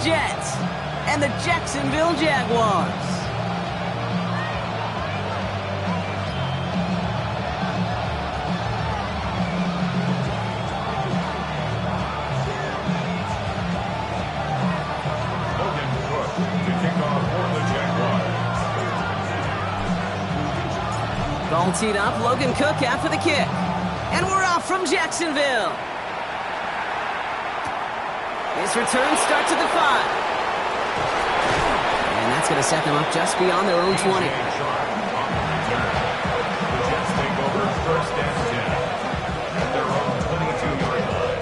Jets and the Jacksonville Jaguars. Ball teed up, Logan Cook after the kick. And we're off from Jacksonville. His return starts at the 5. And that's going to set them up just beyond their own 20. The Jets take over first and 10 at their own 22-yard line.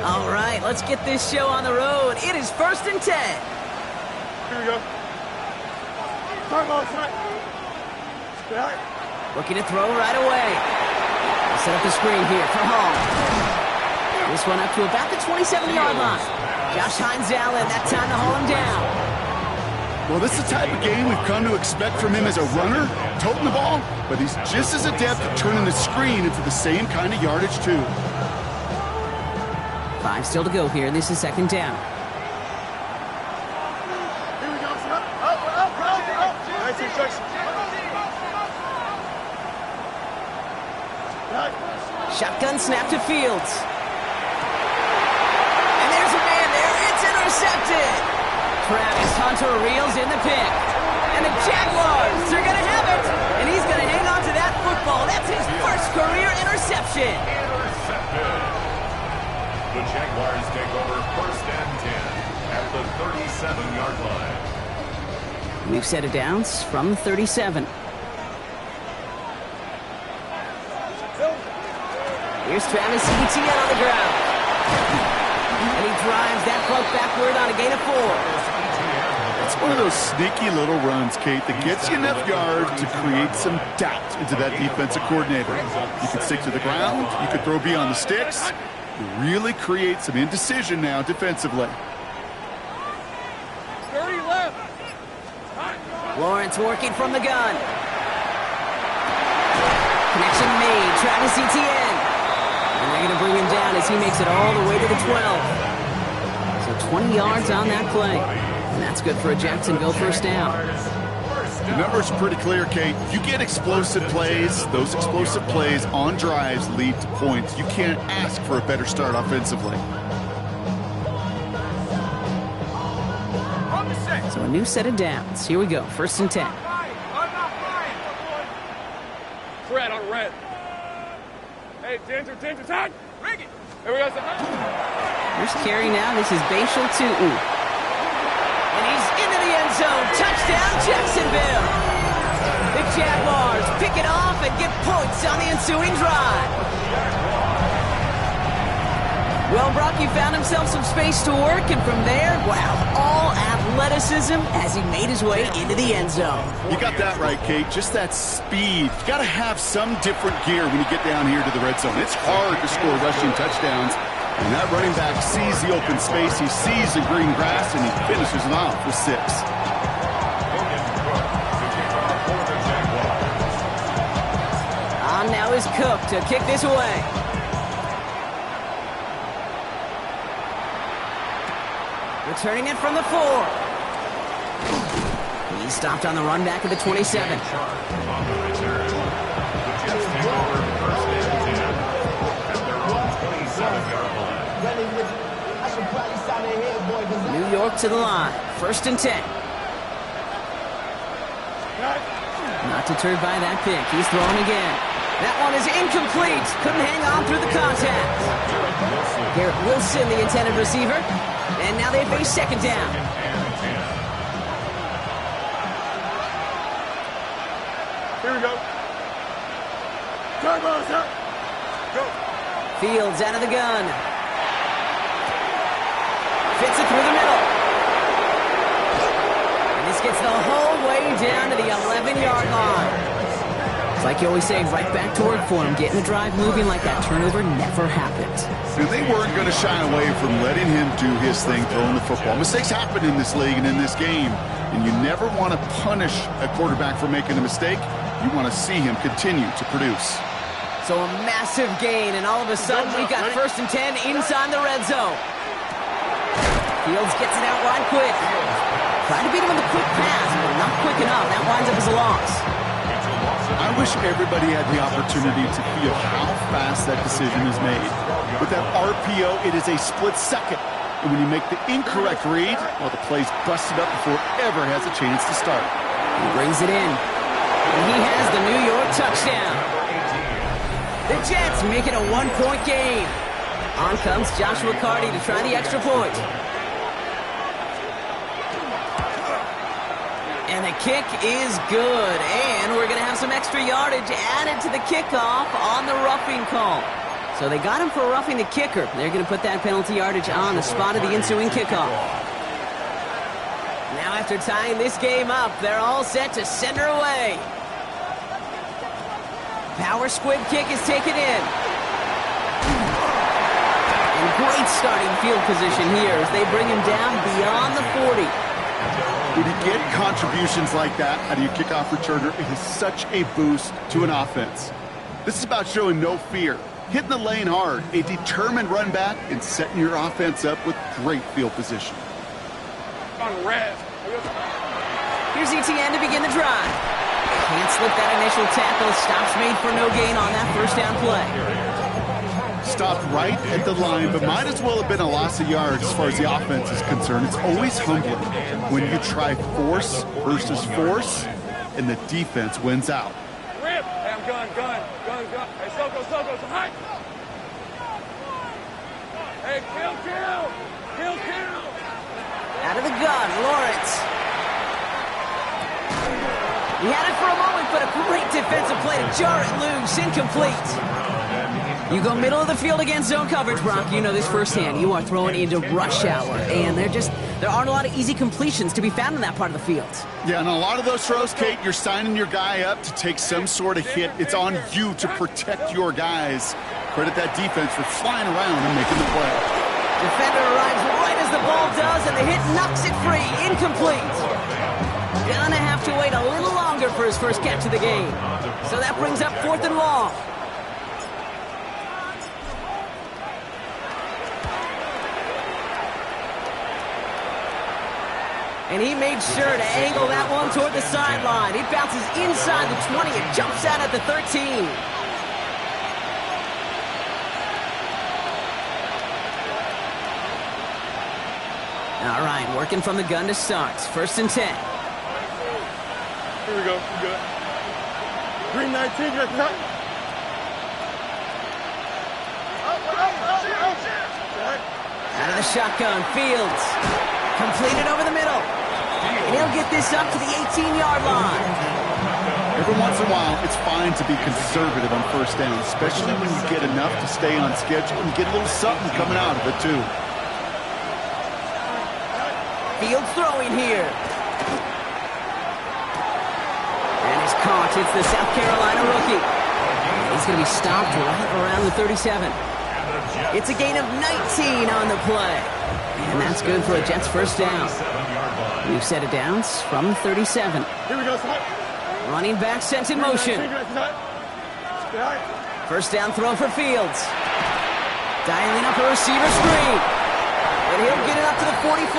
All right, let's get this show on the road. It is first and 10. Here we go. Time on, time. Looking to throw right away. Set up the screen here for Hall. This one up to about the 27-yard line. Josh Hines Allen, that time to haul him down. Well, this is the type of game we've come to expect from him as a runner, toting the ball, but he's just as adept at turning the screen into the same kind of yardage, too. 5 still to go here. This is second down. Here we go, son. Up. Nice instruction. Shotgun snap to Fields. And there's a man there. It's intercepted. Travis Hunter reels in the pick. And the Jaguars are going to have it. And he's going to hang on to that football. That's his first career interception. Intercepted. The Jaguars take over first and 10 at the 37-yard line. We've set it downs from the 37. Here's Travis Etienne on the ground. And he drives that punt backward on a gain of 4. It's one of those sneaky little runs, Kate, that gets you enough yard to create some doubt into that defensive coordinator. You can stick to the ground. You can throw beyond the sticks. You really create some indecision now defensively. 30 left. Lawrence working from the gun. Connection made. Travis Etienne. And they're going to bring him down as he makes it all the way to the 12. So 20 yards on that play. And that's good for a Jacksonville first down. The numbers are pretty clear, Kate. You get explosive plays. Those explosive plays on drives lead to points. You can't ask for a better start offensively. So a new set of downs. Here we go. First and 10. Fred on red. Hey, danger, tag. Ring it. Here we go, son. Here's carry now. This is Bashal Tootin. And he's into the end zone. Touchdown, Jacksonville. The Jaguars pick it off and get points on the ensuing drive. Well, Brocky found himself some space to work, and from there, wow, all athleticism as he made his way into the end zone. You got that right, Kate. Just that speed. You got to have some different gear when you get down here to the red zone. It's hard to score rushing touchdowns. And that running back sees the open space, he sees the green grass, and he finishes it off with 6. On now is Cook to kick this away. Returning it from the 4. He's stopped on the run back at the 27. New York to the line. First and 10. Not deterred by that pick. He's throwing again. That one is incomplete. Couldn't hang on through the contact. Garrett Wilson, the intended receiver. And now they face second down. Here we go. Turbos up. Go. Fields out of the gun. Fits it through the middle. And this gets the whole way down to the 11-yard line. like you always say, right back to work for him, getting the drive moving like that turnover never happened. And they weren't going to shy away from letting him do his thing, throwing the football. Mistakes happen in this league and in this game, and you never want to punish a quarterback for making a mistake. You want to see him continue to produce. So a massive gain, and all of a sudden we've got 1st and 10 inside the red zone. Fields gets it out wide quick. Trying to beat him with a quick pass, but not quick enough. That winds up as a loss. I wish everybody had the opportunity to feel how fast that decision is made. With that RPO, it is a split second. And when you make the incorrect read, well, the play's busted up before it ever has a chance to start. He brings it in. And he has the New York touchdown. The Jets make it a 1-point game. On comes Joshua Carty to try the extra point. And the kick is good. And we're going to have some extra yardage added to the kickoff on the roughing call. So they got him for roughing the kicker. They're going to put that penalty yardage on the spot of the ensuing kickoff. Now after tying this game up, they're all set to send her away. Power squib kick is taken in. And great starting field position here as they bring him down beyond the 40. When you get contributions like that out of your kickoff returner, it is such a boost to an offense. This is about showing no fear, hitting the lane hard, a determined run back, and setting your offense up with great field position. Here's ETN to begin the drive. Can't slip that initial tackle. Stops made for no gain on that first down play. Stopped right at the line, but might as well have been a loss of yards as far as the offense is concerned. It's always humbling when you try force versus force, and the defense wins out. Rip! Hey, I'm gun. Hey, Soko, high! Hey, kill! Out of the gun, Lawrence. He had it for a moment, but a great defensive play to jar it loose. Incomplete. You go middle of the field against zone coverage, Brock. You know this firsthand. You are throwing into rush hour, and there aren't a lot of easy completions to be found in that part of the field. Yeah, and a lot of those throws, Kate, you're signing your guy up to take some sort of hit. It's on you to protect your guys. Credit that defense for flying around and making the play. Defender arrives right as the ball does, and the hit knocks it free. Incomplete. Gonna have to wait a little longer for his first catch of the game. So that brings up 4th and long. And he made sure to angle that one toward the sideline. It bounces inside the 20 and jumps out at the 13. All right, working from the gun to start. 1st and 10. Here we go. We good. 319, that's not. Out of the shotgun, Fields. Completed over the middle. And he'll get this up to the 18-yard line. Every once in a while, it's fine to be conservative on 1st down, especially when you get enough to stay on schedule and get a little something coming out of it, too. Fields throwing here. And he's caught. It's the South Carolina rookie. He's going to be stopped right around the 37. It's a gain of 19 on the play. And that's good for a Jets 1st down. We've set it down from the 37. Here we go, son. Running back sent in motion. 1st down throw for Fields. Dialing up a receiver screen. And he'll get it up to the 44.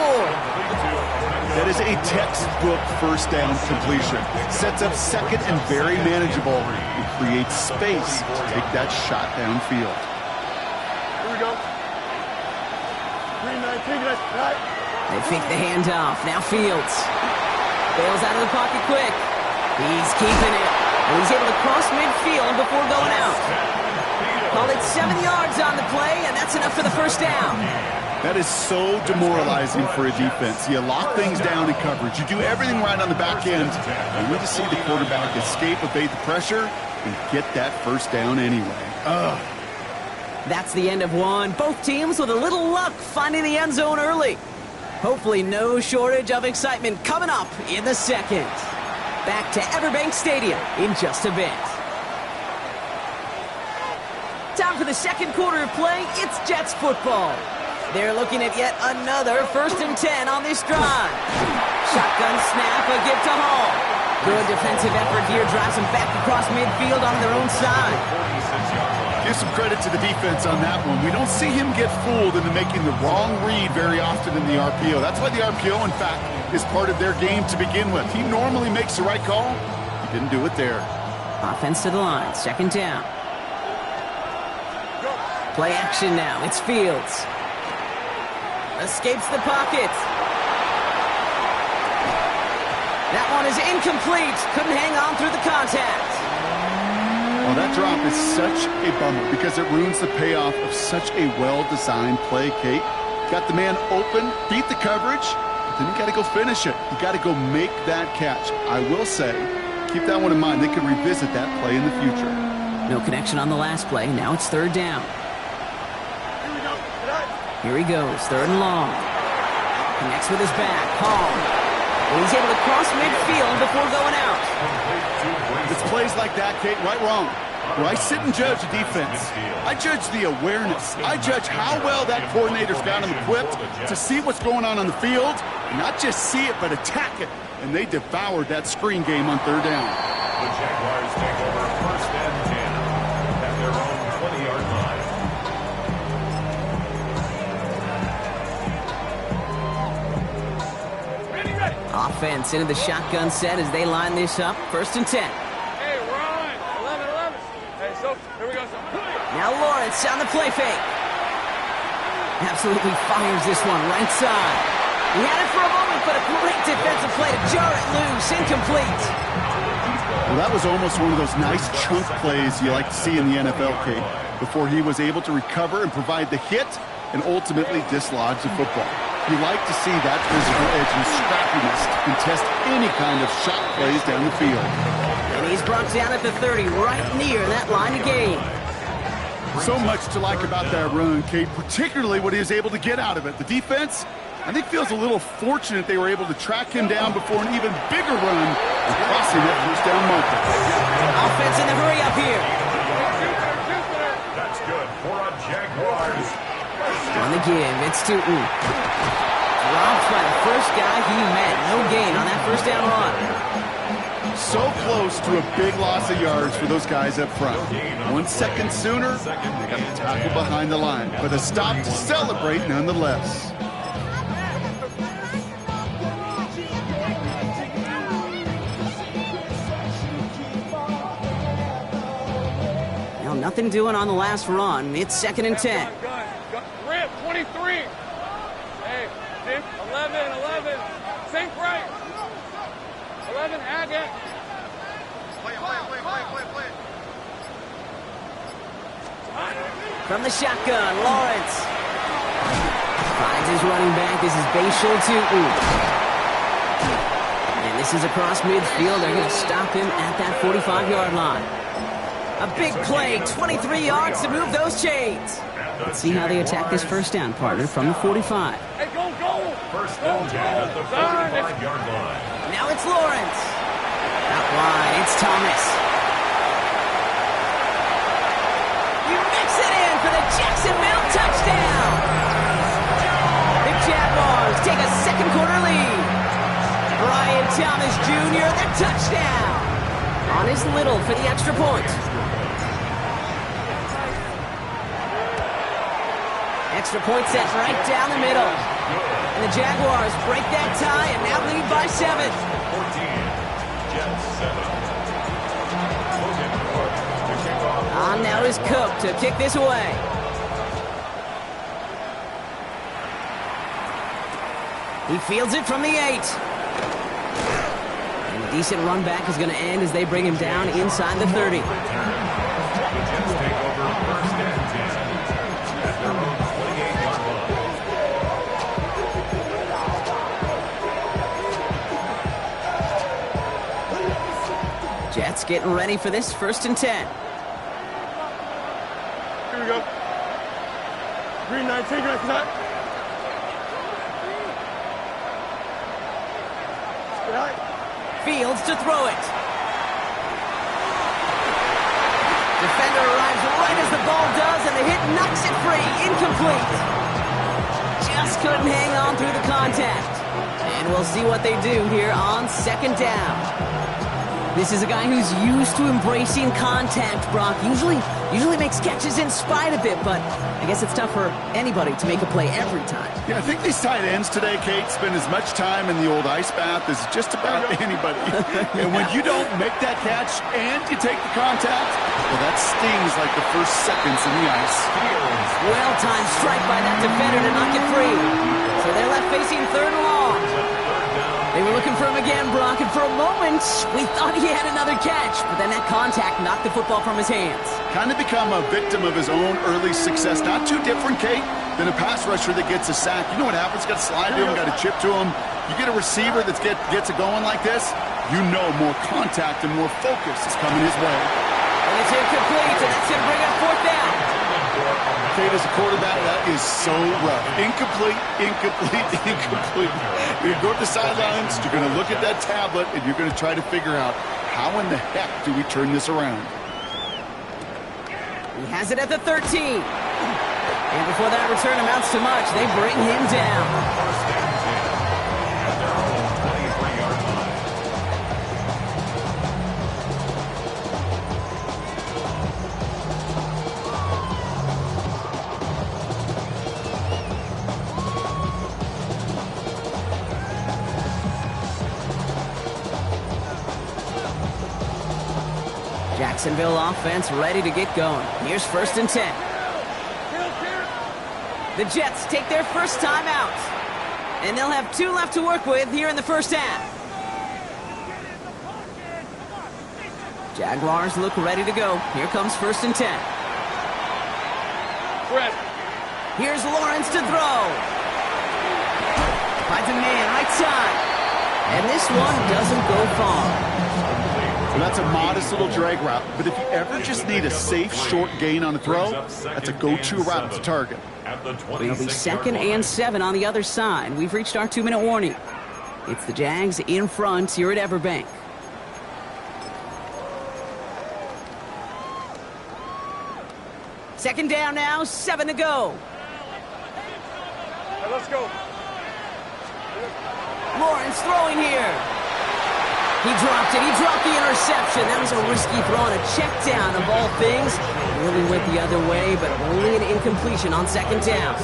That is a textbook 1st down completion. Sets up 2nd and very manageable and creates space to take that shot downfield. Here we go. 319, that's right. They fake the handoff. Now Fields. Bails out of the pocket quick. He's keeping it. And he's able to cross midfield before going out. Call it 7 yards on the play, and that's enough for the 1st down. That is so demoralizing for a defense. You lock things down in coverage. You do everything right on the back end. You need to see the quarterback escape, evade the pressure, and get that 1st down anyway. Ugh. That's the end of one. Both teams with a little luck finding the end zone early. Hopefully no shortage of excitement coming up in the 2nd. Back to Everbank Stadium in just a bit. the second quarter of play. It's Jets football. They're looking at yet another 1st and 10 on this drive. Shotgun snap, a give to Hall. Good defensive effort here, drives them back across midfield on their own side. Give some credit to the defense on that one. We don't see him get fooled into making the wrong read very often in the RPO. That's why the RPO, in fact, is part of their game to begin with. He normally makes the right call. He didn't do it there. Offense to the line, 2nd down. Play action now, it's Fields. Escapes the pocket. That one is incomplete. Couldn't hang on through the contact. Well, that drop is such a bummer because it ruins the payoff of such a well-designed play, Kate. Got the man open, beat the coverage, but then you got to go finish it. You got to go make that catch. I will say, keep that one in mind. They could revisit that play in the future. No connection on the last play. Now it's 3rd down. Here he goes, 3rd and long. Connects with his back. Hall. And he's able to cross midfield before going out. It's plays like that, Kate, right wrong. Where I sit and judge the defense. I judge the awareness. I judge how well that coordinator's got him equipped to see what's going on the field, and not just see it, but attack it. And they devoured that screen game on 3rd down. The Jaguars take over 1st and 10 at their own 20-yard line. Offense into the shotgun set as they line this up. 1st and 10. Hey, we're on. 11. Hey, so, here we go. Now Lawrence on the play fake. Absolutely fires this one right side. He had it for a moment, but a great defensive play to jar it loose. Incomplete. Well, that was almost one of those nice chunk plays you like to see in the NFL, Kate, before he was able to recover and provide the hit and ultimately dislodge the football. You like to see that physical edge and scrappiness to contest any kind of shot plays down the field. And he's brought down at the 30, right near that line of game. So much to like about that run, Kate, particularly what he was able to get out of it. The defense, I think, feels a little fortunate they were able to track him down before an even bigger run and crossing that 1st down marker. Offense in the hurry up here. That's good for a Jaguars. On the give, it's Tootin. Dropped by the first guy he met. No gain on that 1st down run. So close to a big loss of yards for those guys up front. 1 second sooner, they got the tackle behind the line. But a stop to celebrate nonetheless. Well, nothing doing on the last run. It's 2nd and 10. Rip, 23. Hey, 11. Sink right. 11, Haggett. Play. From the shotgun, Lawrence. Finds his running back. This is Bashal Tootin. And this is across midfield. They're going to stop him at that 45-yard line. A big play, 23 yards to move those chains. Let's see how they attack this 1st down, partner, from the 45. Hey, go. 1st and 10 at the 45-yard line. Now it's Lawrence. Out wide, it's Thomas. He mix it in for the Jacksonville touchdown. The Jaguars take a second quarter lead. Brian Thomas Jr., the touchdown. On his little for the extra point. Extra point set right down the middle. And the Jaguars break that tie and now lead by 7. 14. Jets 7. On now is Cook to kick this away. He fields it from the 8. And a decent run back is going to end as they bring him down inside the 30. The Jets take over 1st and 10 at their own 28-yard line. Jets getting ready for this 1st and 10. Here we go. Green 19, right for that. Fields to throw it. Defender arrives right as the ball does, and the hit knocks it free. Incomplete. Just couldn't hang on through the contact. And we'll see what they do here on second down. This is a guy who's used to embracing contact, Brock. Usually makes catches in spite of it, but I guess it's tough for anybody to make a play every time. Yeah, I think these tight ends today, Kate, spend as much time in the old ice bath as just about anybody. And when you don't make that catch and you take the contact, well, that stings like the first seconds in the ice. Well-timed strike by that defender to knock it free. So they're left facing third and long. They were looking for him again, Brock, and for a moment, we thought he had another catch, but then that contact knocked the football from his hands. Kind of become a victim of his own early success. Not too different, Kate, than a pass rusher that gets a sack. You know what happens? Got to slide to him, got to chip to him. You get a receiver that gets it going like this, you know more contact and more focus is coming his way. And it's incomplete, and that's going to bring up fourth down. Kate, as a quarterback, that is so rough. Incomplete, incomplete, incomplete. You're going to go to the sidelines, you're going to look at that tablet, and you're going to try to figure out how in the heck do we turn this around. He has it at the 13. And before that return amounts to much, they bring him down. Jacksonville offense ready to get going. Here's first and 10. The Jets take their first time out. And they'll have 2 left to work with here in the first half. Jaguars look ready to go. Here comes first and 10. Here's Lawrence to throw. Finds a man right side. And this one doesn't go far. So that's a modest little drag route, but if you ever just need a safe, short gain on a throw, that's a go-to route to target. It'll be second and 7 on the other side. We've reached our 2-minute warning. It's the Jags in front here at Everbank. Second down now, 7 to go. Hey, let's go. Lawrence throwing here. He dropped it. He dropped the interception. That was a risky throw on a check down of all things. Really went the other way, but only an incompletion on second down.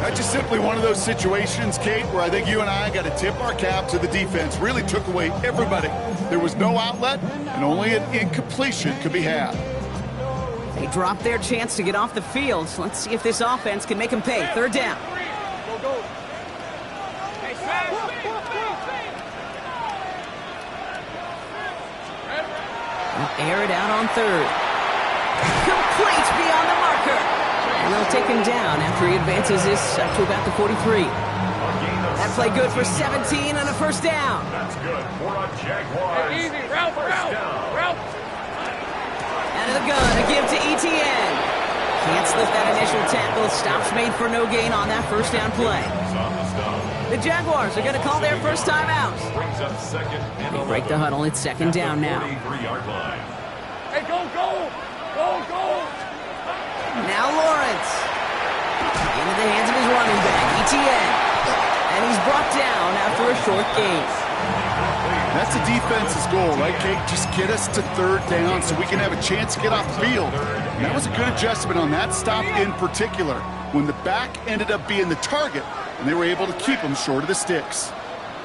That's just simply one of those situations, Kate, where I think you and I got to tip our cap to the defense. Really took away everybody. There was no outlet, and only an incompletion could be had. They dropped their chance to get off the field. So let's see if this offense can make them pay. Third down. Go. Air it out on third. Complete beyond the marker. And they'll take him down after he advances this up to about the 43. That play good for 17 and a first down. That's good for a Jaguars. Hey, easy. Route. Out of the gun, a give to ETN. Can't slip that initial tackle. Stops made for no gain on that first down play. The Jaguars are going to call their first time out. They break the huddle. It's second down now. Hey, go. Now Lawrence. Into the hands of his running back, ETN. And he's brought down after a short gain. That's the defense's goal, right, Kate? Just get us to third down so we can have a chance to get off the field. And that was a good adjustment on that stop in particular, when the back ended up being the target, and they were able to keep him short of the sticks.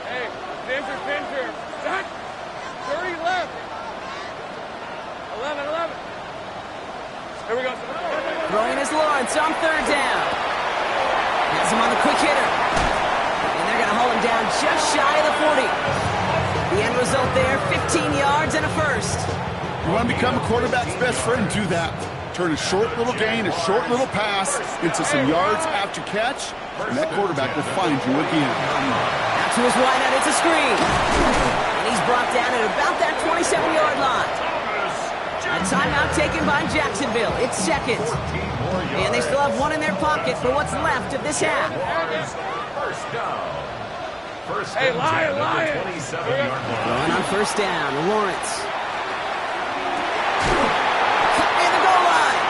Hey, Pinter. Zach, 30 left. 11. Here we go. Throwing is Lawrence on third down. Has him on the quick hitter. And they're going to haul him down just shy of the 40. The end result there, 15 yards and a first. You want to become a quarterback's best friend? Do that. Turn a short little gain, a short little pass into some yards after catch, and that quarterback will find you again. Out to his wideout, it's a screen. And he's brought down at about that 27-yard line. A timeout taken by Jacksonville. It's second. And they still have one in their pocket for what's left of this half. Hey, Lion. Going on first down, Lawrence. Cut near the goal line.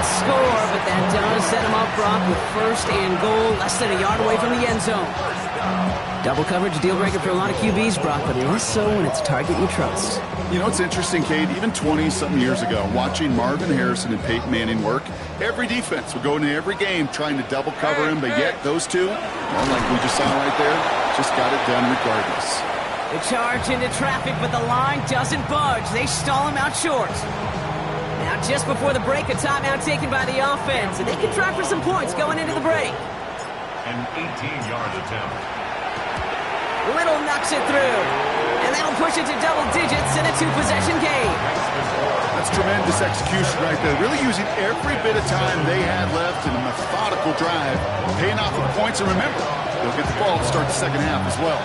not score, but that does set him up, Brock, with first and goal, less than a yard away from the end zone. Double coverage, deal breaker for a lot of QBs, Brock, but less so when it's a target you trust. You know, it's interesting, Kate, even 20-something years ago, watching Marvin Harrison and Peyton Manning work, every defense would go into every game trying to double cover him, but yet those two, well, like we just saw right there, just got it done regardless. The charge into traffic, but the line doesn't budge. They stall him out short. Now, just before the break, a timeout taken by the offense, and they can try for some points going into the break. An 18-yard attempt. Little knocks it through, and that'll push it to double digits in a two-possession game. That's tremendous execution right there. Really using every bit of time they had left in a methodical drive, paying off with points. And remember, they'll get the ball to start the second half as well.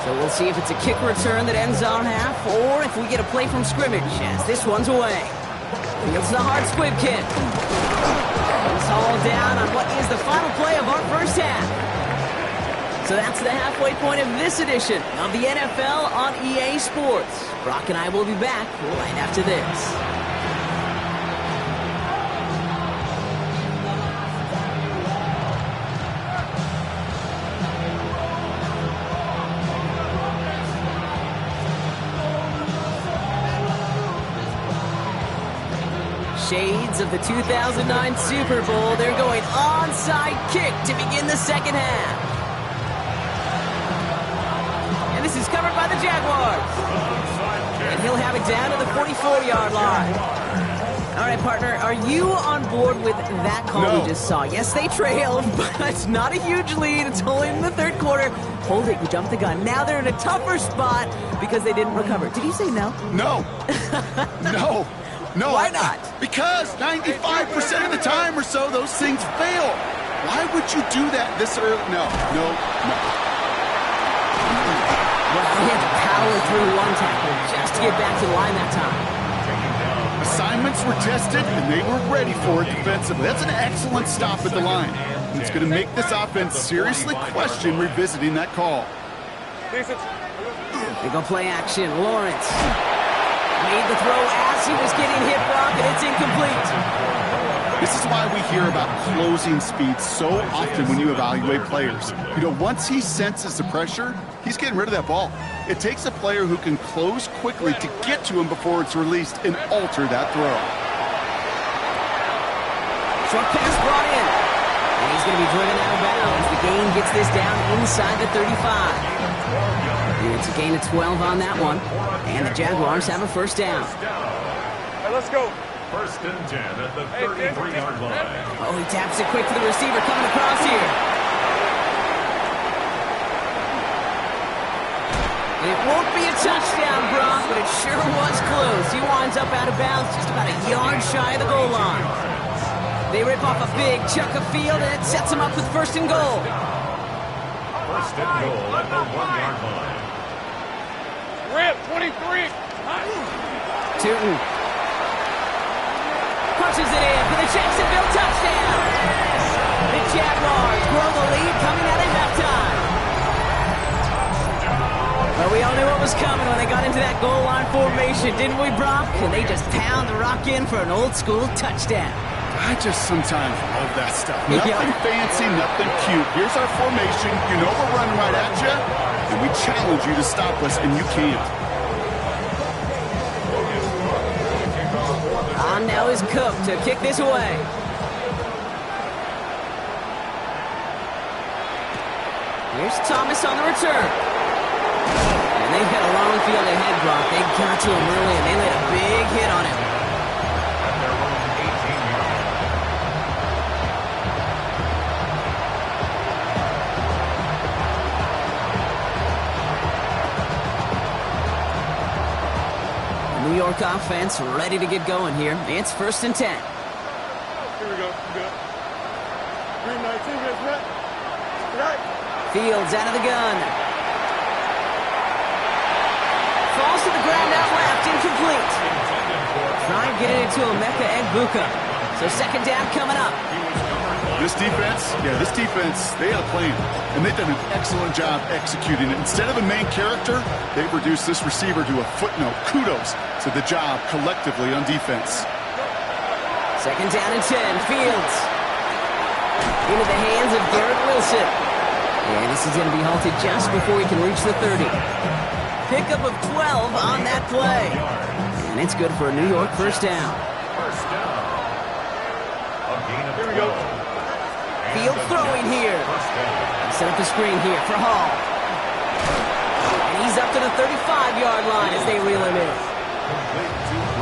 So we'll see if it's a kick return that ends on half, or if we get a play from scrimmage as this one's away. Fields the hard squib kick. It's all down on what is the final play of our first half. So that's the halfway point of this edition of the NFL on EA Sports. Brock and I will be back right after this. Shades of the 2009 Super Bowl. They're going onside kick to begin the second half. And this is covered by the Jaguars. And he'll have it down to the 44-yard line. All right, partner, are you on board with that call we just saw? Yes, they trailed, but it's not a huge lead. It's only in the third quarter. Hold it, you jumped the gun. Now they're in a tougher spot because they didn't recover. Did you say no? No. No. No. Why not? Because 95% of the time or so, those things fail. Why would you do that this early? No. Well, he had to power through one tackle just to get back to the line that time. Assignments were tested, and they were ready for it defensively. That's an excellent stop at the line. And it's going to make this offense seriously question revisiting that call. Big on play action. Lawrence made the throw as he was getting hit, Brock, and it's incomplete. This is why we hear about closing speed so often when you evaluate players. You know, once he senses the pressure, he's getting rid of that ball. It takes a player who can close quickly to get to him before it's released and alter that throw. Short pass brought in. And he's going to be driven out of bounds. The gain gets this down inside the 35. It's a gain of 12 on that one. And the Jaguars have a first down. Hey, let's go. First and 10 at the 33-yard line. Oh, he taps it quick to the receiver coming across here. It won't be a touchdown, Brock, but it sure was close. He winds up out of bounds just about a yard shy of the goal line. They rip off a big chunk of field, and it sets them up with first and goal. First and goal at the 1-yard line. Rip, 23. Tootin punches it in for the Jacksonville touchdown. The Jaguars grow the lead coming out of halftime. But we all knew what was coming when they got into that goal line formation, didn't we, Brock? And they just pound the rock in for an old-school touchdown. I just sometimes love that stuff. Nothing fancy, nothing cute. Here's our formation. You know we're running right at you, and we challenge you to stop us, and you can't. On now is Cook to kick this away. Here's Thomas on the return. And they've got a long field ahead, Brock. They got to him early, and they laid a big hit on him. At their own 18-yard New York offense ready to get going here. It's first and 10. Here we go. Good. 319 minutes left. Right. Fields out of the gun. Falls to the ground out left, incomplete. Try and get it into Emeka Egbuka. So second down coming up. This defense, they had a plan, and they've done an excellent job executing it. Instead of a main character, they've reduced this receiver to a footnote. Kudos to the job collectively on defense. Second down and 10. Fields. Into the hands of Garrett Wilson. And this is going to be halted just before he can reach the 30. Pickup of 12 on that play. And it's good for a New York first down. First down. A gain of 12. Here we go. Fields throwing here. First down. Set up the screen here for Hall. And he's up to the 35-yard line as they reel him in.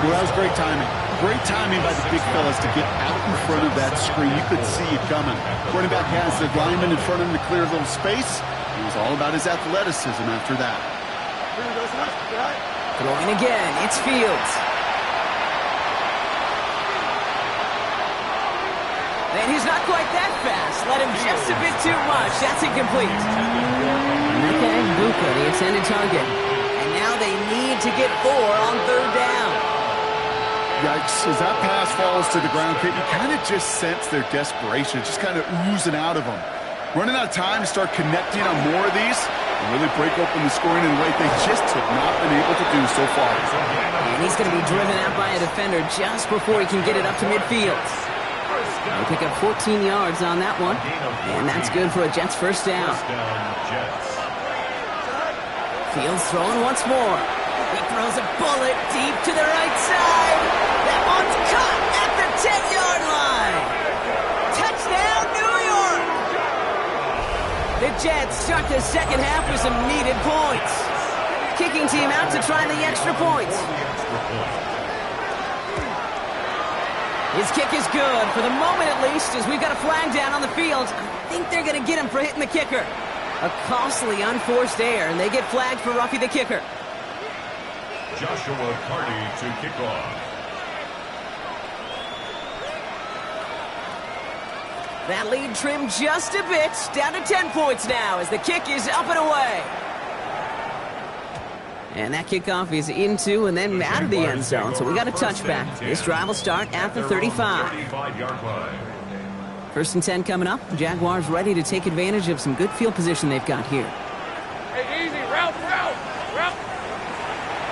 Well, that was great timing. Great timing by the big fellas to get out in front of that screen. You could see it coming. Running back has the lineman in front of him to clear a little space. It was all about his athleticism after that. Throwing again. It's Fields. And he's not quite that fast. Let him just a bit too much. That's incomplete. Emeka Egbuka, the intended target. And now they need to get 4 on third down. Yikes. As that pass falls to the ground, Kate, you kind of just sense their desperation. Just kind of oozing out of them. Running out of time to start connecting on more of these and really break open the scoring in a way they just have not been able to do so far. And he's going to be driven out by a defender just before he can get it up to midfield. They pick up 14 yards on that one. And that's good for a Jets first down. First down, Jets. Fields throwing once more. He throws a bullet deep to the right side. That one's caught at the 10-yard line. Touchdown, New York! The Jets start the second half with some needed points. Kicking team out to try the extra points. His kick is good, for the moment at least, as we've got a flag down on the field. I think they're going to get him for hitting the kicker. A costly unforced error, and they get flagged for roughing the kicker. Joshua Carty to kick off. That lead trimmed just a bit, down to 10 points now as the kick is up and away. And that kickoff is into and then out of the end zone, so we got a touchback. This drive will start at the 35. 35-yard line. First and 10 coming up. Jaguars ready to take advantage of some good field position they've got here. Hey, easy. Route.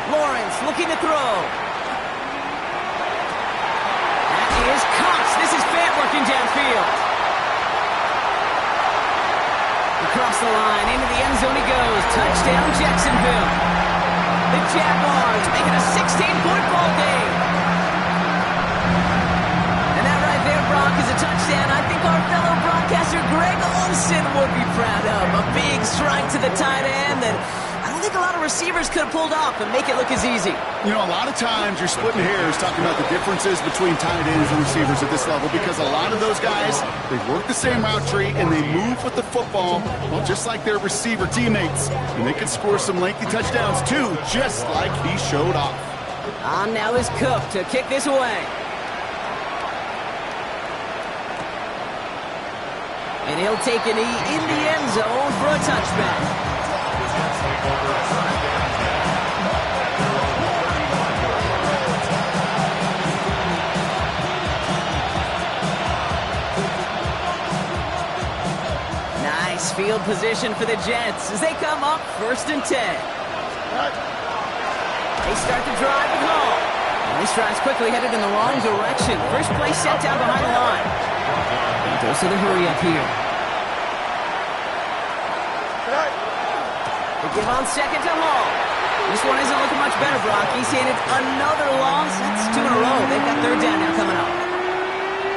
Lawrence looking to throw. That is Cox. This is Fant working downfield. Across the line, into the end zone he goes. Touchdown, Jacksonville. The Jaguars making a 16-point ball game. And that right there, Brock, is a touchdown I think our fellow broadcaster Greg Olsen would be proud of. A big strike to the tight end that I don't think a lot of receivers could have pulled off and make it look as easy. You know, a lot of times you're splitting hairs talking about the differences between tight ends and receivers at this level because a lot of those guys, they work the same route tree and they move with the football, well, just like their receiver teammates. And they can score some lengthy touchdowns too, just like he showed off. On now is Cook to kick this away. And he'll take a knee in the end zone for a touchback. Nice field position for the Jets as they come up first and 10. They start the drive at home. And this drive's quickly headed in the wrong direction. First play set down behind the line. And goes to the hurry up here. They give on second to Hall. This one isn't looking much better, Brock. He's handed another loss. That's 2 in a row. They've got third down now coming up.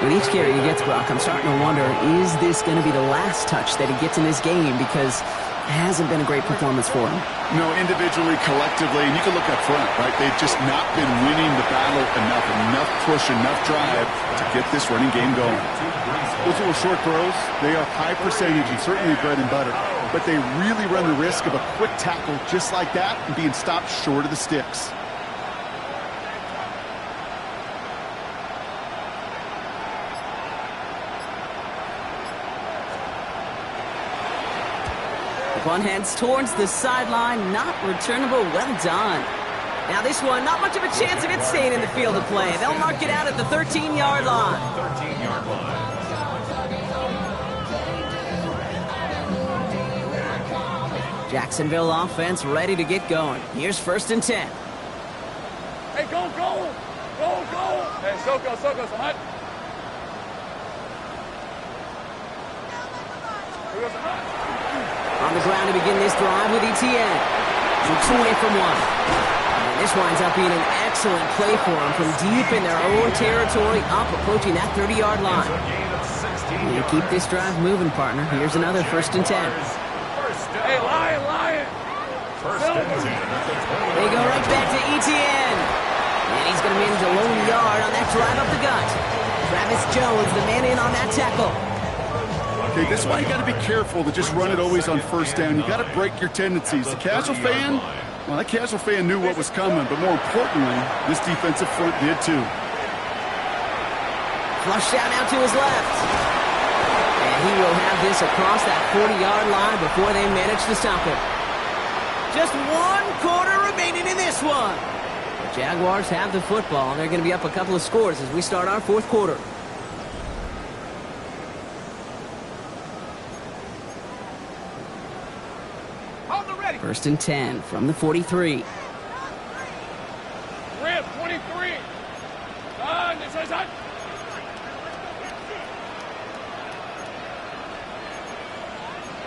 With each carry he gets, Brock, I'm starting to wonder, is this going to be the last touch that he gets in this game? Because it hasn't been a great performance for him. No, individually, collectively, and you can look up front, right? They've just not been winning the battle enough push, enough drive to get this running game going. Those little short throws, they are high percentage and certainly bread and butter. But they really run the risk of a quick tackle just like that and being stopped short of the sticks. One heads towards the sideline, not returnable. Well done. Now this one, not much of a chance of it staying in the field of play. They'll mark it out at the 13-yard line. 13-yard line. Jacksonville offense ready to get going. Here's first and 10. Hey, go. Hey, Soko, Hunt. On the ground to begin this drive with Etienne. From 20 from one. And this winds up being an excellent play for them from deep in their own territory, up approaching that 30-yard line. You keep this drive moving, partner. Here's another 1st and 10. Hey, Lion! First and 10 at the 20. They go right back to Etienne. And he's going to manage a lone yard on that drive up the gut. Travis Jones, the man in on that tackle. Okay, this is why you got to be careful to just run it always on 1st down. You got to break your tendencies. The casual fan, well, that casual fan knew what was coming, but more importantly, this defensive front did too. Flush down out to his left. And he will have this across that 40-yard line before they manage to stop it. Just 1 quarter remaining in this one. The Jaguars have the football, and they're going to be up a couple of scores as we start our 4th quarter. On the ready. 1st and 10 from the 43. Rip, 23. Inside.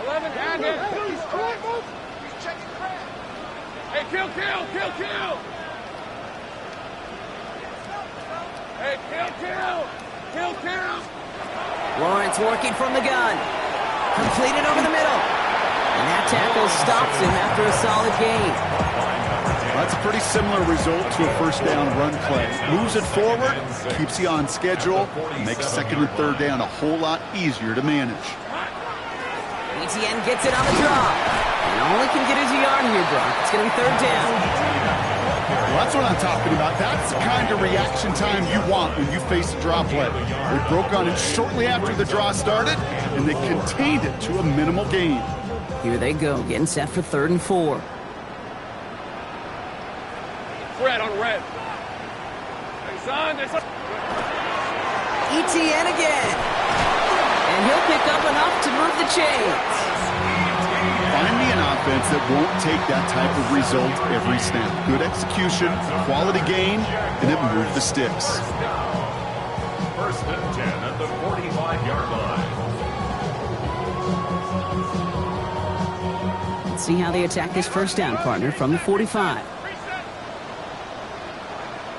11, and it. He's checking crap. Hey, kill. Hey, kill. Lawrence working from the gun. Completed over the middle. And that tackle stops him after a solid gain. That's a pretty similar result to a 1st down run play. Moves it forward, keeps you on schedule, makes 2nd and 3rd down a whole lot easier to manage. Etienne gets it on the drop. And all he can get is a yard here, Brock. It's going to be 3rd down. Well, that's what I'm talking about. That's the kind of reaction time you want when you face a draw play. They broke on it shortly after the draw started, and they contained it to a minimal gain. Here they go, getting set for 3rd and 4. Red on red. Hey, son. Etienne again. And he'll pick up enough to move the chains. Find me an offense that won't take that type of result every snap. Good execution, quality gain, and it moved the sticks. 1st and 10 at the 45-yard line. Let's see how they attack this 1st down, partner, from the 45.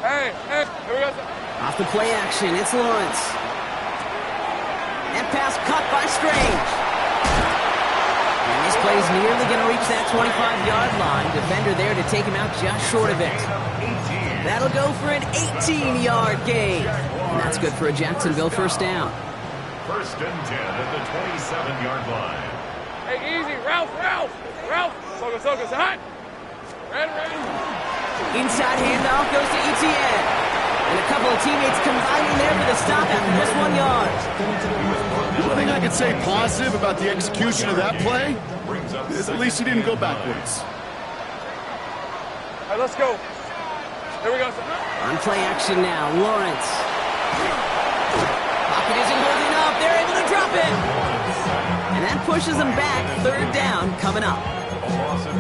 Hey, here we go. Off the play action, it's Lawrence. That pass cut by Strange. And this play is nearly going to reach that 25-yard line. Defender there to take him out just short of it. That'll go for an 18-yard gain. And that's good for a Jacksonville 1st down. 1st and 10 at the 27-yard line. Hey, easy. Ralph. Soka, hot. Ready. Inside handoff goes to Etienne. And a couple of teammates combining there for the stop after just 1 yard. The only thing I could say positive about the execution of that play is at least he didn't go backwards. All right, let's go. Here we go. On play action now, Lawrence. Pocket isn't holding up. They're able to drop it. And that pushes them back. 3rd down coming up.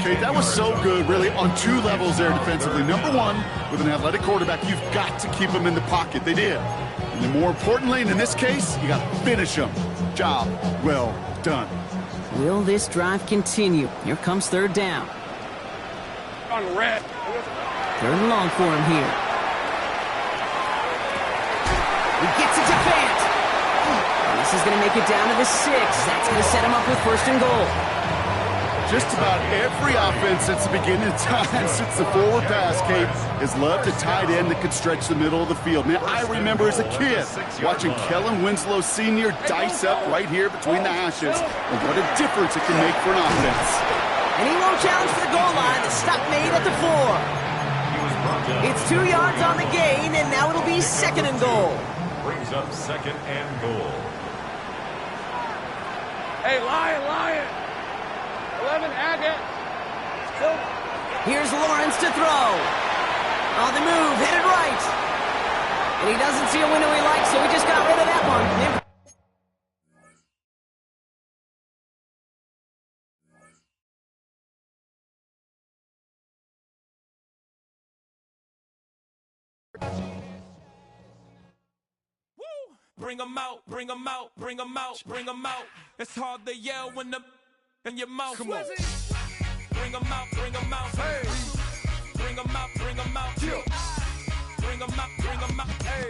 Okay, that was so good, really, on 2 levels there defensively. Number 1, with an athletic quarterback, you've got to keep him in the pocket. They did. And then more importantly, and in this case, you got to finish him. Job well done. Will this drive continue? Here comes 3rd down. On red. 3rd and long for him here. He gets it to Fant. And this is going to make it down to the 6. That's going to set him up with 1st and goal. Just about every offense since the beginning of time, since the forward pass, Kate, has loved a tight end that could stretch the middle of the field. Man, I remember as a kid watching Kellen Winslow Sr. dice up right here between the hashes. And what a difference it can make for an offense. And he won't challenge for the goal line. The stop made at the 4. It's 2 yards on the gain, and now it'll be 2nd and goal. Brings up 2nd and goal. Hey, Lion. 11, add it. Here's Lawrence to throw. On the move, headed right. And he doesn't see a window he likes, so he just got rid of that one. bring 'em out, bring 'em out, bring 'em out, bring 'em out. It's hard to yell when the in your mouth. Come on. Bring 'em out, bring 'em out. Hey. Bring 'em out, bring 'em out. Yeah. Bring 'em out, bring 'em out. Hey.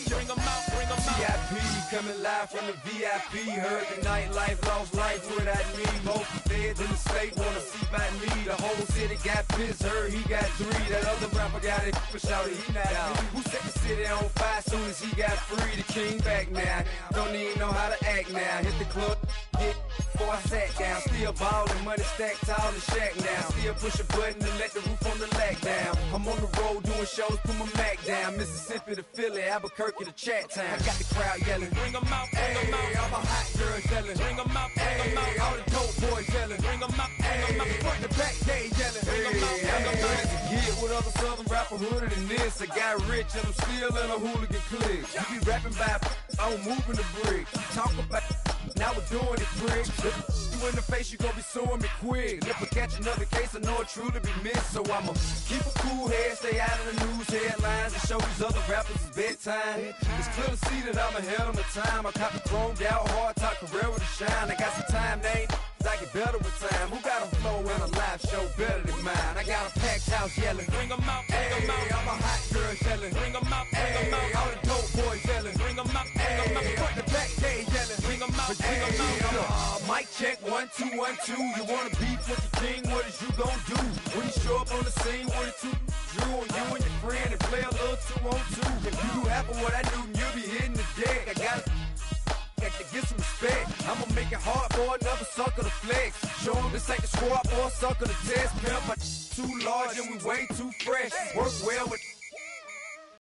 Bring 'em out, bring 'em out. VIP coming live from the VIP. Heard the nightlife, lost life without me. Most feds in the state wanna see by me. The whole city got pissed, heard he got 3. That other rapper got it, but shouted he not me. Who set the city on fire soon as he got free? The king back now, don't even know how to act now. Hit the club, get before I sat down. Still ballin', money stacked tall in shack now. Still push a button and let the roof on the lack down. I'm on the road doing shows, put my Mac down. Mississippi to Philly, Albuquerque to Chat Town. I got the crowd yelling, Bring 'em out, bring 'em out. hey, all my hot girls yelling, Bring 'em out, bring 'em hey, out. all the dope boys yelling, Bring 'em out, bring 'em hey, out. front the back gate yelling, Bring 'em out, bring 'em out. to get with other southern rapper hooded than this. I got rich and I'm still in a hooligan clique. You be rapping by, I'm moving the brick. Talk about, now we're doing it quick. You in the face, you gon' be suing me quick. If I catch another case, I know it truly be missed. So I'ma keep a cool head, stay out of the news headlines, and show these other rappers it's bedtime. It's clear to see that I'm ahead of my time. I cop the chromed out, hard top career with a shine. I got some time, name. I get better with time. Who got a flow and a live show better than mine? I got a packed house yelling. Bring 'em out, bring 'em Hey, out. all my hot girls yelling. Bring 'em out, bring 'em Hey, all out. the dope boys yelling. Bring 'em out, bring 'em Hey, out. front the back gate yelling. Bring 'em out, bring 'em Hey, out. mic check 1 2 1 2. You wanna beef with the king? What is you gon' do when you show up on the scene with a 2 Drew on you and your friend and play a little 2 on 2? If you do half of what I do, you'll be hitting the deck. I got to get some respect. I'ma make it hard for another sucker to flex. Show 'em this ain't the squad for a sucker to test. Pimp, my too large and we way too fresh. Work well with